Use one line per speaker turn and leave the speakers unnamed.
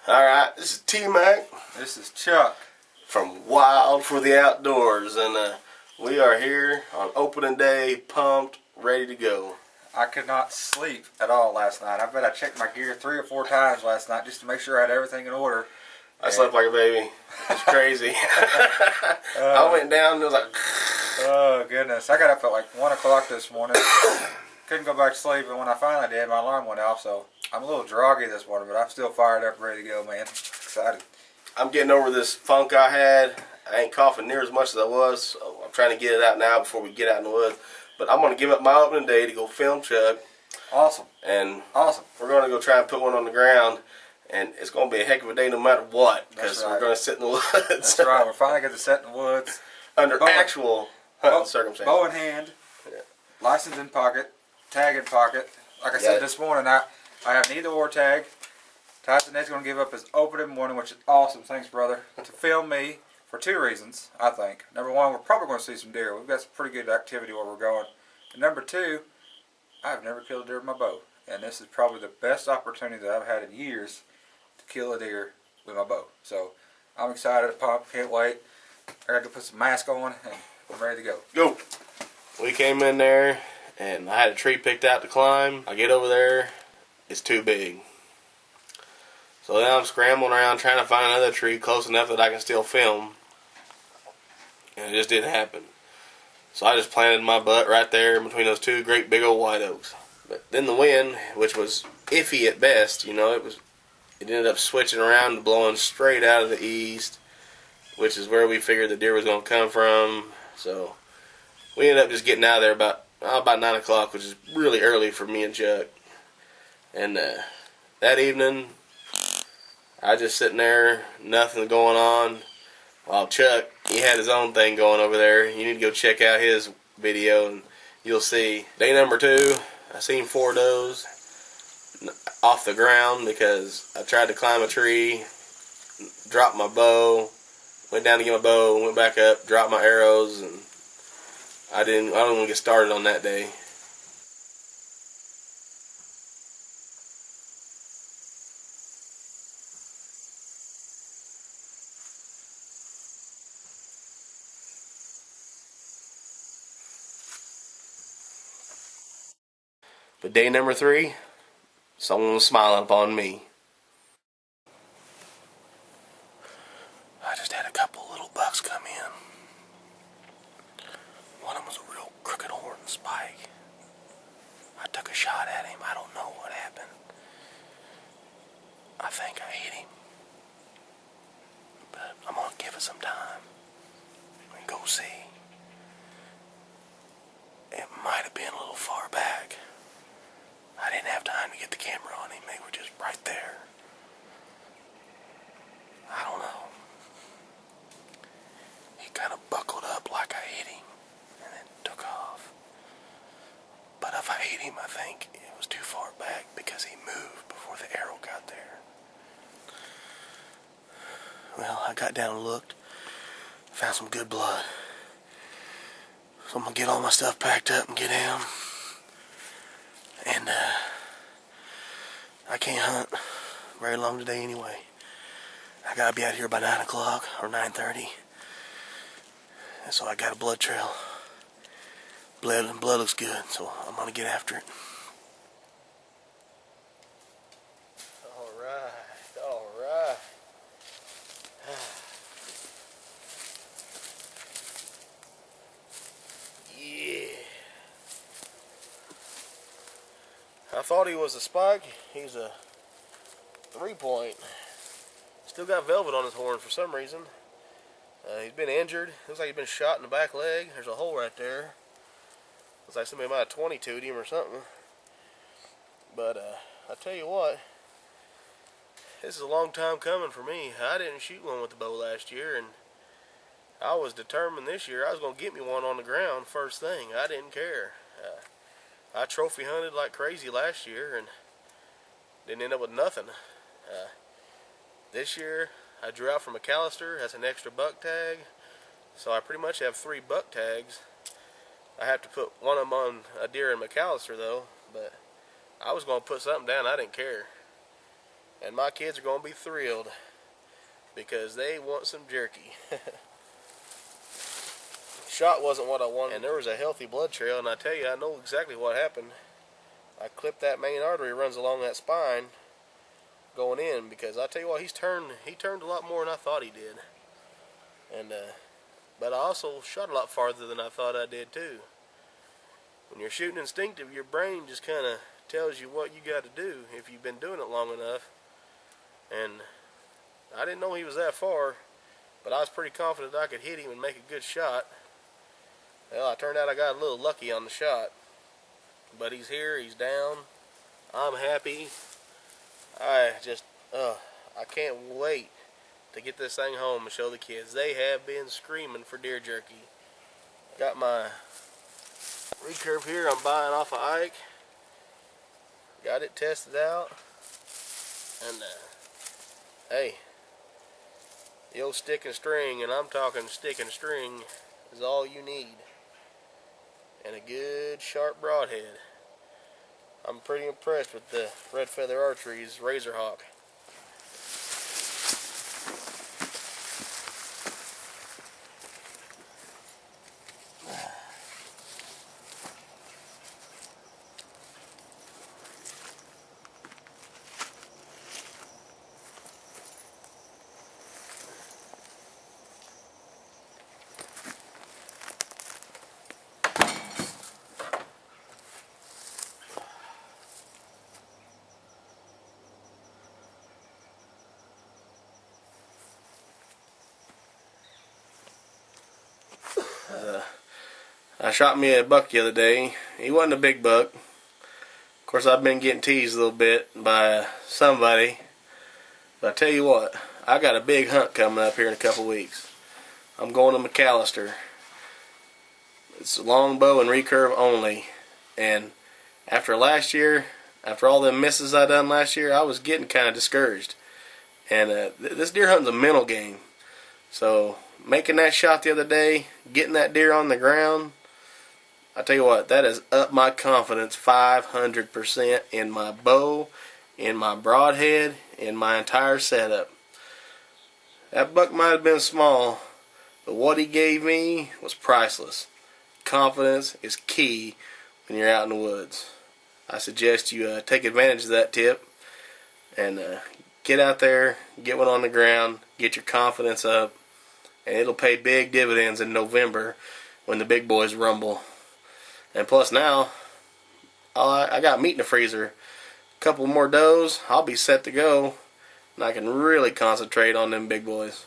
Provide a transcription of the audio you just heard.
Alright, this is T-Mac.
This is Chuck.
From Wild for the Outdoors. And we are here on opening day, pumped, ready to go.
I could not sleep at all last night. I bet I checked my gear 3 or 4 times last night just to make sure I had everything in order.
I slept like a baby. It's crazy. I went down and it was like...
Oh, goodness. I got up at like 1 o'clock this morning. Couldn't go back to sleep, and when I finally did, my alarm went off, so I'm a little groggy this morning, but I'm still fired up, ready to go, man. Excited.
I'm getting over this funk I had. I ain't coughing near as much as I was, so I'm trying to get it out now before we get out in the woods. But I'm going to give up my opening day to go film Chuck.
Awesome.
And
awesome.
We're going to go try and put one on the ground, and it's going to be a heck of a day no matter what, because we're going to sit in the woods.
That's right. We're finally going to sit in the woods.
Under actual hunting circumstances.
Bow in hand, license in pocket, tag in pocket. Like I said this morning, I have neither or tag. Tyson is going to give up his opening morning, which is awesome. Thanks, brother. To film me for 2 reasons, I think. Number 1, we're probably going to see some deer. We've got some pretty good activity where we're going. And number 2, I've never killed a deer with my bow. And this is probably the best opportunity that I've had in years to kill a deer with my bow. So I'm excited, pumped, can't wait. I got to put some mask on and I'm ready to go.
Go! We came in there and I had a tree picked out to climb. I get over there, it's too big. So then I'm scrambling around trying to find another tree close enough that I can still film. And it just didn't happen. So I just planted my butt right there in between those 2 great big old white oaks. But then the wind, which was iffy at best, you know, it ended up switching around and blowing straight out of the east, which is where we figured the deer was going to come from. So we ended up just getting out of there about 9 o'clock, which is really early for me and Chuck. And that evening, I was just sitting there, nothing going on, while Chuck, he had his own thing going over there. You need to go check out his video and you'll see. Day number 2, I seen 4 does off the ground because I tried to climb a tree, dropped my bow, went down to get my bow, went back up, dropped my arrows, and I didn't want to get started on that day. But day number 3, someone was smiling upon me. I just had a couple little bucks come in. One of them was a real crooked horn spike. I took a shot at him. I don't know what happened. I think I hit him. But I'm going to give it some time and go see. It might have been a little far back. I didn't have time to get the camera on him. They were just right there. I don't know. He kind of buckled up like I hit him and then took off. But if I hit him, I think it was too far back because he moved before the arrow got there. Well, I got down and looked. Found some good blood. So I'm going to get all my stuff packed up and get down. And I can't hunt very long today anyway. I gotta be out here by 9 o'clock or 9:30. And so I got a blood trail. Blood looks good, so I'm gonna get after it. Alright. I thought he was a spike. He's a 3-point. Still got velvet on his horn for some reason. He's been injured. Looks like he's been shot in the back leg. There's a hole right there. Looks like somebody might have 22'd him or something. But I tell you what, this is a long time coming for me. I didn't shoot one with the bow last year, and I was determined this year I was going to get me one on the ground first thing. I didn't care. I trophy hunted like crazy last year and didn't end up with nothing. This year I drew out from McAllister. That's an extra buck tag. So I pretty much have 3 buck tags. I have to put one of them on a deer in McAllister though, but I was going to put something down. I didn't care. And my kids are going to be thrilled because they want some jerky. Shot wasn't what I wanted, and there was a healthy blood trail, and I tell you, I know exactly what happened. I clipped that main artery runs along that spine going in, because I tell you what, he turned a lot more than I thought he did. And but I also shot a lot farther than I thought I did too. When you're shooting instinctive, your brain just kind of tells you what you got to do if you've been doing it long enough. And I didn't know he was that far, but I was pretty confident I could hit him and make a good shot. Well, it turned out I got a little lucky on the shot. But he's here, he's down. I'm happy. I can't wait to get this thing home and show the kids. They have been screaming for deer jerky. Got my recurve here I'm buying off of Ike. Got it tested out. And hey, the old stick and string, and I'm talking stick and string, is all you need. And a good sharp broadhead. I'm pretty impressed with the Red Feather Archery's Razor Hawk. I shot me a buck the other day. He wasn't a big buck. Of course, I've been getting teased a little bit by somebody. But I tell you what, I got a big hunt coming up here in a couple weeks. I'm going to McAllister. It's longbow and recurve only. And after last year, after all the misses I done last year, I was getting kind of discouraged. And this deer hunting's a mental game. So making that shot the other day, getting that deer on the ground, I tell you what, that has upped my confidence 500% in my bow, in my broadhead, in my entire setup. That buck might have been small, but what he gave me was priceless. Confidence is key when you're out in the woods. I suggest you take advantage of that tip and get out there, get one on the ground, get your confidence up, and it'll pay big dividends in November when the big boys rumble. And plus now, I got meat in the freezer. A couple more does, I'll be set to go, and I can really concentrate on them big boys.